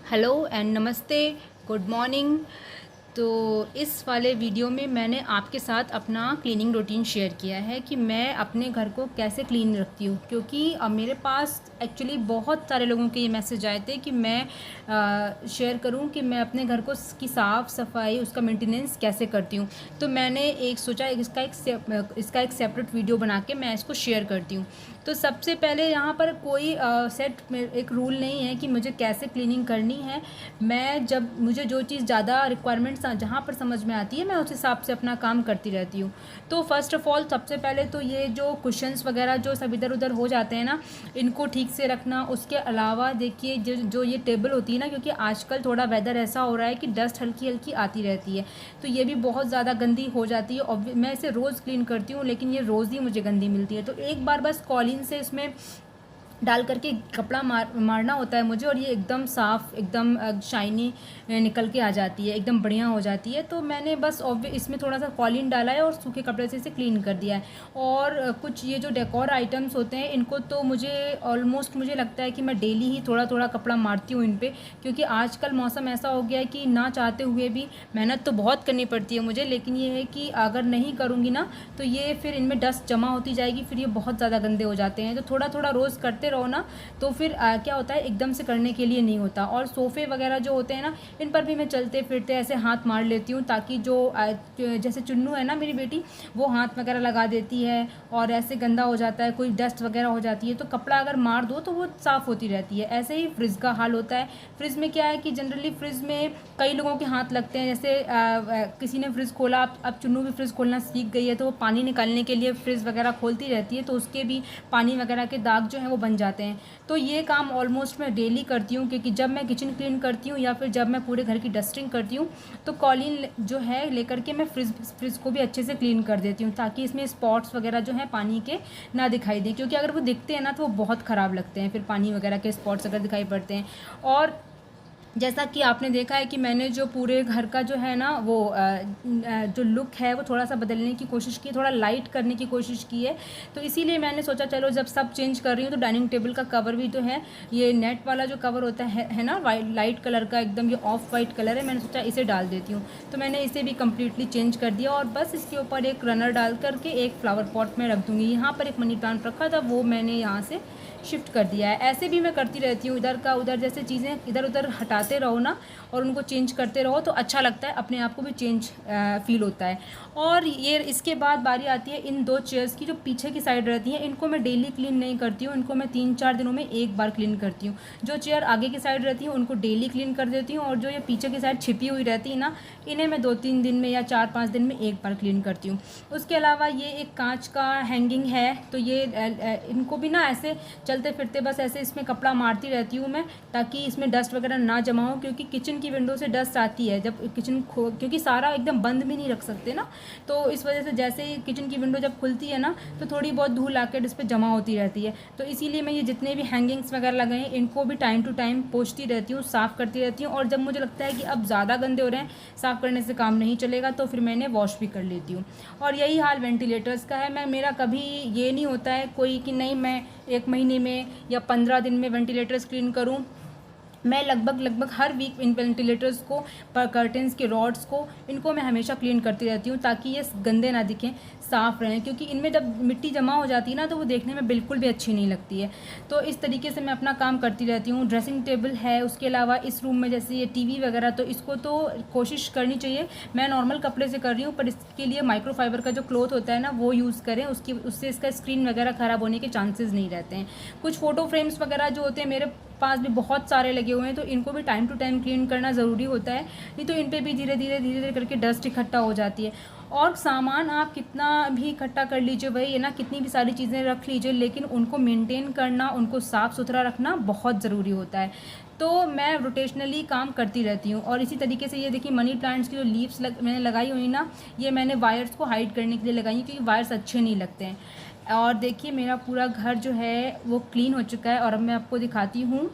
Hello and नमस्ते, good morning. तो इस वाले वीडियो में मैंने आपके साथ अपना क्लीनिंग रूटीन शेयर किया है कि मैं अपने घर को कैसे क्लीन रखती हूँ, क्योंकि अब मेरे पास एक्चुअली बहुत सारे लोगों के ये मैसेज आए थे कि मैं शेयर करूँ कि मैं अपने घर को की साफ़ सफाई, उसका मेंटेनेंस कैसे करती हूँ। तो मैंने एक सोचा इसका एक सेपरेट वीडियो बना के मैं इसको शेयर करती हूँ। तो सबसे पहले यहाँ पर कोई एक रूल नहीं है कि मुझे कैसे क्लीनिंग करनी है। मैं जब मुझे जो चीज़ ज़्यादा रिक्वायरमेंट्स जहाँ पर समझ में आती है मैं उस हिसाब से अपना काम करती रहती हूँ। तो फर्स्ट ऑफ़ ऑल सबसे पहले तो ये जो कुशन्स वगैरह जो सब इधर उधर हो जाते हैं ना, इनको ठीक से रखना। उसके अलावा देखिए जो ये टेबल होती है ना, क्योंकि आजकल थोड़ा वेदर ऐसा हो रहा है कि डस्ट हल्की हल्की आती रहती है, तो ये भी बहुत ज़्यादा गंदी हो जाती है। और मैं इसे रोज़ क्लीन करती हूँ, लेकिन ये रोज़ ही मुझे गंदी मिलती है। तो एक बार बस कॉलिन से इसमें डाल करके कपड़ा मारना होता है मुझे, और ये एकदम साफ़, एकदम शाइनी निकल के आ जाती है, एकदम बढ़िया हो जाती है। तो मैंने बस इसमें थोड़ा सा कॉलिन डाला है और सूखे कपड़े से इसे क्लीन कर दिया है। और कुछ ये जो डेकोर आइटम्स होते हैं इनको तो मुझे लगता है कि मैं डेली ही थोड़ा थोड़ा कपड़ा मारती हूँ इन पर, क्योंकि आजकल मौसम ऐसा हो गया है कि ना चाहते हुए भी मेहनत तो बहुत करनी पड़ती है मुझे, लेकिन ये है कि अगर नहीं करूँगी ना तो ये फिर इनमें डस्ट जमा होती जाएगी, फिर ये बहुत ज़्यादा गंदे हो जाते हैं। तो थोड़ा थोड़ा रोज़ करते रहो ना, तो फिर क्या होता है, एकदम से करने के लिए नहीं होता। और सोफ़े वगैरह जो होते हैं ना, इन पर भी मैं चलते फिरते ऐसे हाथ मार लेती हूँ, ताकि जैसे चुन्नू है ना मेरी बेटी, वो हाथ वगैरह लगा देती है और ऐसे गंदा हो जाता है, कोई डस्ट वगैरह हो जाती है, तो कपड़ा अगर मार दो तो वो साफ़ होती रहती है। ऐसे ही फ्रिज का हाल होता है। फ्रिज में क्या है कि जनरली फ्रिज में कई लोगों के हाथ लगते हैं। जैसे किसी ने फ्रिज खोला, अब चुन्नू भी फ्रिज खोलना सीख गई है, तो वो पानी निकालने के लिए फ्रिज वगैरह खोलती रहती है, तो उसके भी पानी वगैरह के दाग जो हैं वो बन जाते हैं। तो ये काम ऑलमोस्ट मैं डेली करती हूँ, क्योंकि जब मैं किचन क्लीन करती हूँ या फिर जब मैं पूरे घर की डस्टिंग करती हूँ, तो कॉलिन जो है लेकर के मैं फ्रिज को भी अच्छे से क्लीन कर देती हूँ, ताकि इसमें स्पॉट्स वगैरह जो हैं पानी के ना दिखाई दें, क्योंकि अगर वो दिखते हैं ना तो वो बहुत ख़राब लगते हैं, फिर पानी वगैरह के स्पॉट्स अगर दिखाई पड़ते हैं। और जैसा कि आपने देखा है कि मैंने जो पूरे घर का जो है ना वो जो लुक है वो थोड़ा सा बदलने की कोशिश की, थोड़ा लाइट करने की कोशिश की है। तो इसीलिए मैंने सोचा चलो जब सब चेंज कर रही हूँ तो डाइनिंग टेबल का कवर भी तो है, ये नेट वाला जो कवर होता है ना, लाइट कलर का, एकदम ये ऑफ वाइट कलर है, मैंने सोचा इसे डाल देती हूँ। तो मैंने इसे भी कम्प्लीटली चेंज कर दिया, और बस इसके ऊपर एक रनर डाल करके एक फ्लावर पॉट में रख दूँगी। यहाँ पर एक मनी प्लांट रखा था, वो मैंने यहाँ से शिफ्ट कर दिया है। ऐसे भी मैं करती रहती हूँ, इधर का उधर, जैसे चीज़ें इधर उधर हटाते रहो ना और उनको चेंज करते रहो तो अच्छा लगता है, अपने आप को भी चेंज फील होता है। और ये इसके बाद बारी आती है इन दो चेयर्स की, जो पीछे की साइड रहती हैं, इनको मैं डेली क्लीन नहीं करती हूँ, इनको मैं 3-4 दिनों में एक बार क्लीन करती हूँ। जो चेयर आगे की साइड रहती हैं उनको डेली क्लीन कर देती हूँ, और जो ये पीछे की साइड छिपी हुई रहती है ना, इन्हें मैं 2-3 दिन में या 4-5 दिन में एक बार क्लीन करती हूँ। उसके अलावा ये एक कांच का हैंगिंग है, तो ये इनको भी ना ऐसे चलते फिरते बस ऐसे इसमें कपड़ा मारती रहती हूँ मैं, ताकि इसमें डस्ट वगैरह ना जमा हो, क्योंकि किचन की विंडो से डस्ट आती है जब क्योंकि सारा एकदम बंद भी नहीं रख सकते ना, तो इस वजह से जैसे ही किचन की विंडो जब खुलती है ना तो थोड़ी बहुत धूल आकर इस पर जमा होती रहती है। तो इसीलिए मैं ये जितने भी हैंगिंग्स वगैरह लगाए हैं इनको भी टाइम टू टाइम पोंछती रहती हूँ, साफ़ करती रहती हूँ। और जब मुझे लगता है कि अब ज़्यादा गंदे हो रहे हैं, साफ़ करने से काम नहीं चलेगा, तो फिर मैंने वॉश भी कर लेती हूँ। और यही हाल वेंटिलेटर्स का है। मेरा कभी ये नहीं होता है कोई कि नहीं मैं 1 महीने में या 15 दिन में वेंटिलेटर्स क्लीन करूं। मैं लगभग हर वीक इन वेंटिलेटर्स को, कर्टेंस के रॉड्स को, इनको मैं हमेशा क्लीन करती रहती हूँ, ताकि ये गंदे ना दिखें, साफ़ रहें, क्योंकि इनमें जब मिट्टी जमा हो जाती है ना तो वो देखने में बिल्कुल भी अच्छी नहीं लगती है। तो इस तरीके से मैं अपना काम करती रहती हूँ। ड्रेसिंग टेबल है, उसके अलावा इस रूम में जैसे ये टीवी वगैरह, तो इसको तो कोशिश करनी चाहिए, मैं नॉर्मल कपड़े से कर रही हूँ, पर इसके लिए माइक्रोफाइबर का जो क्लॉथ होता है ना वो यूज़ करें, उससे इसका स्क्रीन वगैरह ख़राब होने के चांसेस नहीं रहते हैं। कुछ फ़ोटो फ्रेम्स वगैरह जो होते हैं मेरे पास भी बहुत सारे लगे हुए हैं, तो इनको भी टाइम टू टाइम क्लीन करना ज़रूरी होता है, नहीं तो इन पे भी धीरे धीरे करके डस्ट इकट्ठा हो जाती है। और सामान आप कितना भी इकट्ठा कर लीजिए, वही है ना, कितनी भी सारी चीज़ें रख लीजिए, लेकिन उनको मेंटेन करना, उनको साफ़ सुथरा रखना बहुत ज़रूरी होता है। तो मैं रोटेशनली काम करती रहती हूँ। और इसी तरीके से ये देखिए मनी प्लांट्स की जो लीव्स मैंने लगाई हुई ना, ये मैंने वायर्स को हाइड करने के लिए लगाई, क्योंकि वायर्स अच्छे नहीं लगते हैं। और देखिए मेरा पूरा घर जो है वो क्लीन हो चुका है, और अब मैं आपको दिखाती हूँ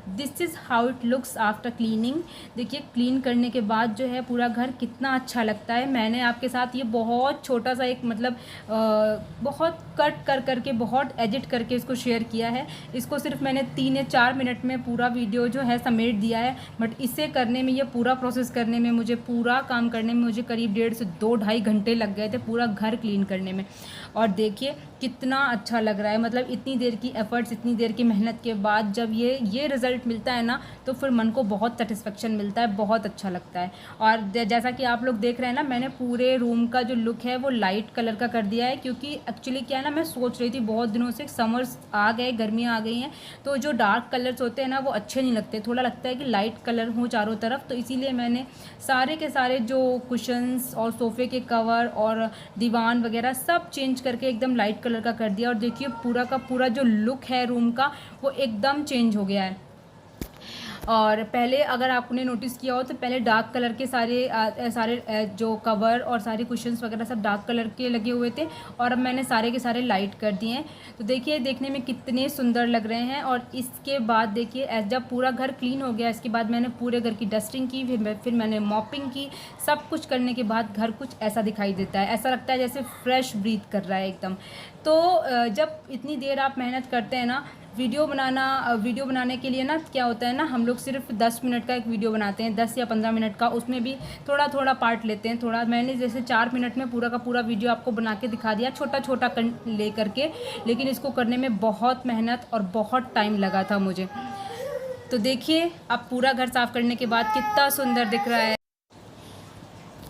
this is how it looks after cleaning. देखिए क्लीन करने के बाद जो है पूरा घर कितना अच्छा लगता है। मैंने आपके साथ ये बहुत छोटा सा एक मतलब बहुत कट कर करके बहुत एडिट करके इसको शेयर किया है। इसको सिर्फ मैंने 3 या 4 मिनट में पूरा वीडियो जो है समेट दिया है, बट इसे करने में, ये पूरा प्रोसेस करने में, मुझे पूरा काम करने में मुझे करीब 1.5 से 2 ढाई घंटे लग गए थे पूरा घर क्लीन करने में। और देखिए कितना अच्छा लग रहा है, मतलब इतनी देर की एफर्ट्स, इतनी देर की मेहनत के बाद जब ये रिज़ल्ट मिलता है ना, तो फिर मन को बहुत सेटिस्फेक्शन मिलता है, बहुत अच्छा लगता है। और जैसा कि आप लोग देख रहे हैं ना, मैंने पूरे रूम का जो लुक है वो लाइट कलर का कर दिया है, क्योंकि एक्चुअली क्या है ना, मैं सोच रही थी बहुत दिनों से, समर्स आ गए, गर्मियाँ आ गई हैं, तो जो डार्क कलर्स होते हैं ना वो अच्छे नहीं लगते, थोड़ा लगता है कि लाइट कलर हो चारों तरफ। तो इसीलिए मैंने सारे के सारे जो कुशन्स और सोफ़े के कवर और दीवान वगैरह सब चेंज करके एकदम लाइट कलर का कर दिया। और देखिए पूरा का पूरा जो लुक है रूम का वो एकदम चेंज हो गया है। और पहले अगर आपने नोटिस किया हो तो पहले डार्क कलर के सारे जो कवर और सारे कुशन्स वगैरह सब डार्क कलर के लगे हुए थे, और अब मैंने सारे के सारे लाइट कर दिए हैं। तो देखिए देखने में कितने सुंदर लग रहे हैं। और इसके बाद देखिए जब पूरा घर क्लीन हो गया, इसके बाद मैंने पूरे घर की डस्टिंग की, फिर मैंने मॉपिंग की। सब कुछ करने के बाद घर कुछ ऐसा दिखाई देता है, ऐसा लगता है जैसे फ्रेश ब्रीथ कर रहा है एकदम। तो जब इतनी देर आप मेहनत करते हैं ना, वीडियो बनाने के लिए ना, क्या होता है ना, हम लोग सिर्फ 10 मिनट का एक वीडियो बनाते हैं, 10 या 15 मिनट का, उसमें भी थोड़ा थोड़ा पार्ट लेते हैं। थोड़ा मैंने जैसे 4 मिनट में पूरा का पूरा वीडियो आपको बना के दिखा दिया, छोटा छोटा ले करके, लेकिन इसको करने में बहुत मेहनत और बहुत टाइम लगा था मुझे। तो देखिए अब पूरा घर साफ़ करने के बाद कितना सुंदर दिख रहा है।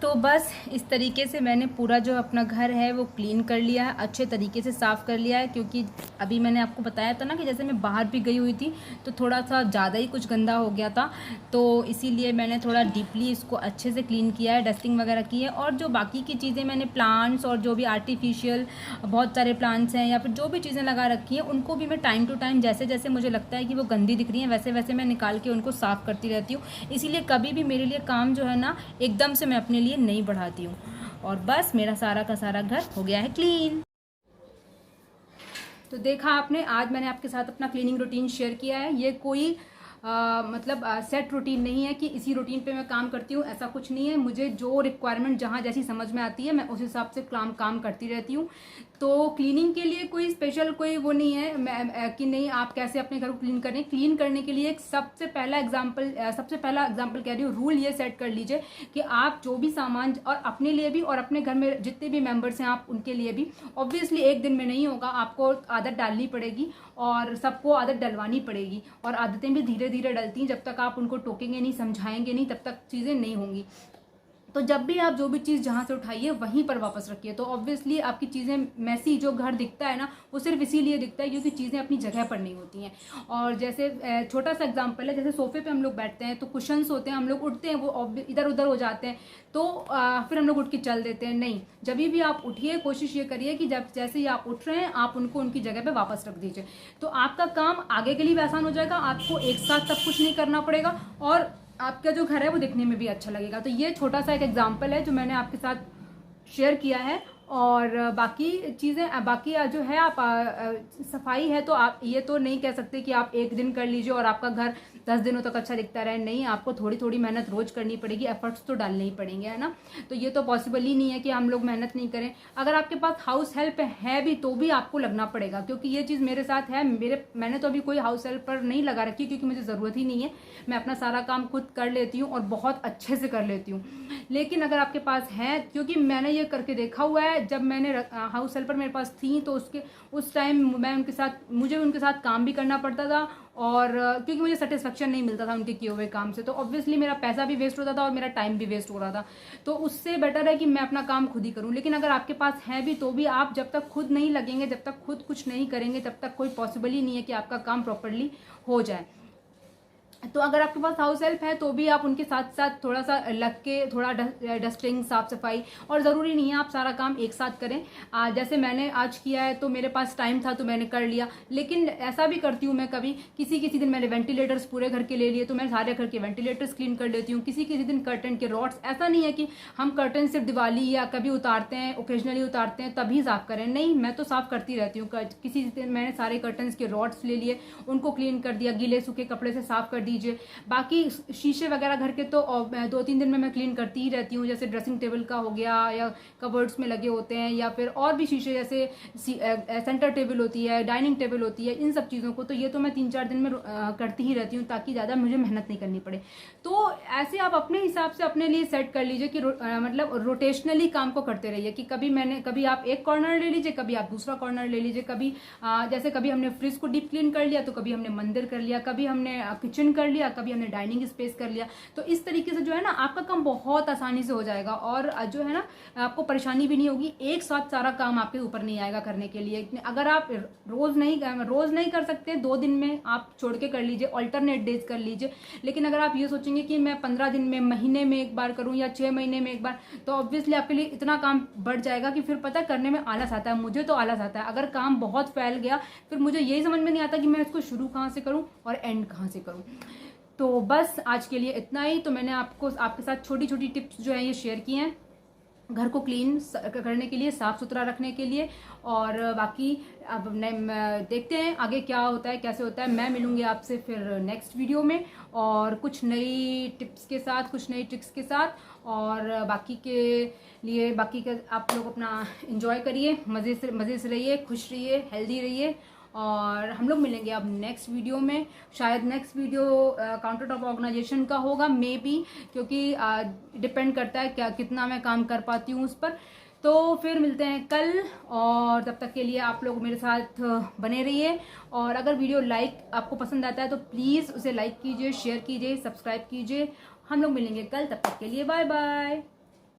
तो बस इस तरीके से मैंने पूरा जो अपना घर है वो क्लीन कर लिया है, अच्छे तरीके से साफ़ कर लिया है। क्योंकि अभी मैंने आपको बताया था ना कि जैसे मैं बाहर भी गई हुई थी तो थोड़ा सा ज़्यादा ही कुछ गंदा हो गया था, तो इसीलिए मैंने थोड़ा डीपली इसको अच्छे से क्लीन किया है, डस्टिंग वगैरह की है। और जो बाकी की चीज़ें मैंने प्लांट्स और जो भी आर्टिफिशियल बहुत सारे प्लांट्स हैं या फिर जो भी चीज़ें लगा रखी हैं, उनको भी मैं टाइम टू टाइम जैसे जैसे मुझे लगता है कि वो गंदी दिख रही हैं वैसे वैसे मैं निकाल के उनको साफ़ करती रहती हूँ। इसीलिए कभी भी मेरे लिए काम जो है ना एकदम से मैं अपने लिए नहीं बढ़ाती हूँ। और बस मेरा सारा का सारा घर हो गया है क्लीन। तो देखा आपने, आज मैंने आपके साथ अपना क्लीनिंग रूटीन शेयर किया है। ये कोई मतलब सेट रूटीन नहीं है कि इसी रूटीन पे मैं काम करती हूँ, ऐसा कुछ नहीं है। मुझे जो रिक्वायरमेंट जहाँ जैसी समझ में आती है मैं उस हिसाब से काम करती रहती हूँ। तो क्लीनिंग के लिए कोई स्पेशल कोई वो नहीं है कि नहीं आप कैसे अपने घर को क्लीन करें। क्लीन करने के लिए एक सबसे पहला एग्जाम्पल कह रही हूँ, रूल ये सेट कर लीजिए कि आप जो भी सामान, और अपने लिए भी और अपने घर में जितने भी मेंबर्स हैं आप उनके लिए भी, ऑब्वियसली एक दिन में नहीं होगा, आपको आदत डालनी पड़ेगी और सबको आदत डलवानी पड़ेगी। और आदतें भी धीरे धीरे डलती हैं, जब तक आप उनको टोकेंगे नहीं, समझाएंगे नहीं, तब तक चीज़ें नहीं होंगी। तो जब भी आप जो भी चीज़ जहाँ से उठाइए वहीं पर वापस रखिए। तो ऑब्वियसली आपकी चीज़ें मैसी जो घर दिखता है ना, वो सिर्फ इसीलिए दिखता है क्योंकि चीज़ें अपनी जगह पर नहीं होती हैं। और जैसे छोटा सा एग्जांपल है, जैसे सोफे पे हम लोग बैठते हैं तो कुशन्स होते हैं, हम लोग उठते हैं वो इधर उधर हो जाते हैं, तो फिर हम लोग उठ के चल देते हैं। नहीं, जब भी आप उठिए कोशिश ये करिए कि जब जैसे ही आप उठ रहे हैं आप उनको उनकी जगह पे वापस रख दीजिए। तो आपका काम आगे के लिए भी आसान हो जाएगा, आपको एक साथ सब कुछ नहीं करना पड़ेगा और आपका जो घर है वो दिखने में भी अच्छा लगेगा। तो ये छोटा सा एक एग्जाम्पल है जो मैंने आपके साथ शेयर किया है। और बाकी चीज़ें, बाकी जो है आप सफाई है तो आप ये तो नहीं कह सकते कि आप एक दिन कर लीजिए और आपका घर 10 दिनों तक अच्छा दिखता रहे। नहीं, आपको थोड़ी थोड़ी मेहनत रोज करनी पड़ेगी, एफर्ट्स तो डालने ही पड़ेंगे, है ना। तो ये तो पॉसिबल ही नहीं है कि हम लोग मेहनत नहीं करें। अगर आपके पास हाउस हेल्प है भी तो भी आपको लगना पड़ेगा, क्योंकि ये चीज़ मेरे साथ है। मैंने तो अभी कोई हाउस हेल्प पर नहीं लगा रखी क्योंकि मुझे ज़रूरत ही नहीं है। मैं अपना सारा काम खुद कर लेती हूँ और बहुत अच्छे से कर लेती हूँ। लेकिन अगर आपके पास है, क्योंकि मैंने ये करके देखा हुआ है, जब मैंने हाउस हेल्पर मेरे पास थी तो उस टाइम मुझे उनके साथ काम भी करना पड़ता था, और क्योंकि मुझे सेटिस्फेक्शन नहीं मिलता था उनके किए हुए काम से, तो ऑब्वियसली मेरा पैसा भी वेस्ट होता था और मेरा टाइम भी वेस्ट हो रहा था। तो उससे बेटर है कि मैं अपना काम खुद ही करूं। लेकिन अगर आपके पास है भी तो भी आप जब तक खुद नहीं लगेंगे, जब तक खुद कुछ नहीं करेंगे, तब तक कोई पॉसिबल ही नहीं है कि आपका काम प्रॉपरली हो जाए। तो अगर आपके पास हाउस हेल्प है तो भी आप उनके साथ साथ थोड़ा सा लग के थोड़ा डस्टिंग, साफ सफाई, और ज़रूरी नहीं है आप सारा काम एक साथ करें। जैसे मैंने आज किया है तो मेरे पास टाइम था तो मैंने कर लिया, लेकिन ऐसा भी करती हूँ मैं, कभी किसी किसी दिन मैंने वेंटिलेटर्स पूरे घर के ले लिए तो मैं सारे घर के वेंटिलेटर्स क्लीन कर लेती हूँ। किसी किसी दिन कर्टन के रॉड्स, ऐसा नहीं है कि हम कर्टन सिर्फ दिवाली या कभी उतारते हैं, ओकेजनली उतारते हैं तभी साफ करें, नहीं, मैं तो साफ करती रहती हूँ। किसी दिन मैंने सारे कर्टन्स के रॉड्स ले लिए, उनको क्लीन कर दिया, गीले सूखे कपड़े से साफ कर दीजिए। बाकी शीशे वगैरह घर के तो 2-3 दिन में मैं क्लीन करती ही रहती हूँ, जैसे ड्रेसिंग टेबल का हो गया या कबर्ड्स में लगे होते हैं, या फिर और भी शीशे जैसे सेंटर टेबल होती है, डाइनिंग टेबल होती है, इन सब चीज़ों को तो ये तो मैं 3-4 दिन में करती ही रहती हूँ ताकि ज़्यादा मुझे मेहनत नहीं करनी पड़े। तो ऐसे आप अपने हिसाब से अपने लिए सेट कर लीजिए कि मतलब रोटेशनली काम को करते रहिए, कि कभी आप एक कॉर्नर ले लीजिए, कभी आप दूसरा कॉर्नर ले लीजिए, कभी जैसे कभी हमने फ्रिज को डीप क्लीन कर लिया तो कभी हमने मंदिर कर लिया, कभी हमने किचन कर लिया, कभी हमने डाइनिंग स्पेस कर लिया। तो इस तरीके से जो है ना आपका काम बहुत आसानी से हो जाएगा, और जो है ना आपको परेशानी भी नहीं होगी, एक साथ सारा काम आपके ऊपर नहीं आएगा करने के लिए। अगर आप रोज नहीं कर सकते, 2 दिन में आप छोड़ के कर लीजिए, ऑल्टरनेट डेज कर लीजिए। लेकिन अगर आप ये सोचेंगे कि मैं 15 दिन में, महीने में एक बार करूं या 6 महीने में एक बार, तो ऑब्वियसली आपके लिए इतना काम बढ़ जाएगा कि फिर पता करने में आलस आता है। मुझे तो आलस आता है, अगर काम बहुत फैल गया फिर मुझे यही समझ में नहीं आता कि मैं इसको शुरू कहाँ से करूँ और एंड कहाँ से करूँ। तो बस आज के लिए इतना ही। तो मैंने आपके साथ छोटी छोटी टिप्स जो है ये शेयर की हैं घर को क्लीन करने के लिए, साफ़ सुथरा रखने के लिए, और बाकी अब देखते हैं आगे क्या होता है, कैसे होता है। मैं मिलूंगी आपसे फिर नेक्स्ट वीडियो में, और कुछ नई टिप्स के साथ, कुछ नई ट्रिक्स के साथ, और बाकी के आप लोग अपना एंजॉय करिए, मज़े से रहिए, खुश रहिए, हेल्दी रहिए। और हम लोग मिलेंगे अब नेक्स्ट वीडियो में। शायद next video counter top organisation का होगा, मे बी, क्योंकि डिपेंड करता है कितना मैं काम कर पाती हूँ उस पर। तो फिर मिलते हैं कल, और तब तक के लिए आप लोग मेरे साथ बने रहिए। और अगर वीडियो आपको पसंद आता है तो प्लीज़ उसे लाइक कीजिए, शेयर कीजिए, सब्सक्राइब कीजिए। हम लोग मिलेंगे कल, तब तक के लिए बाय बाय।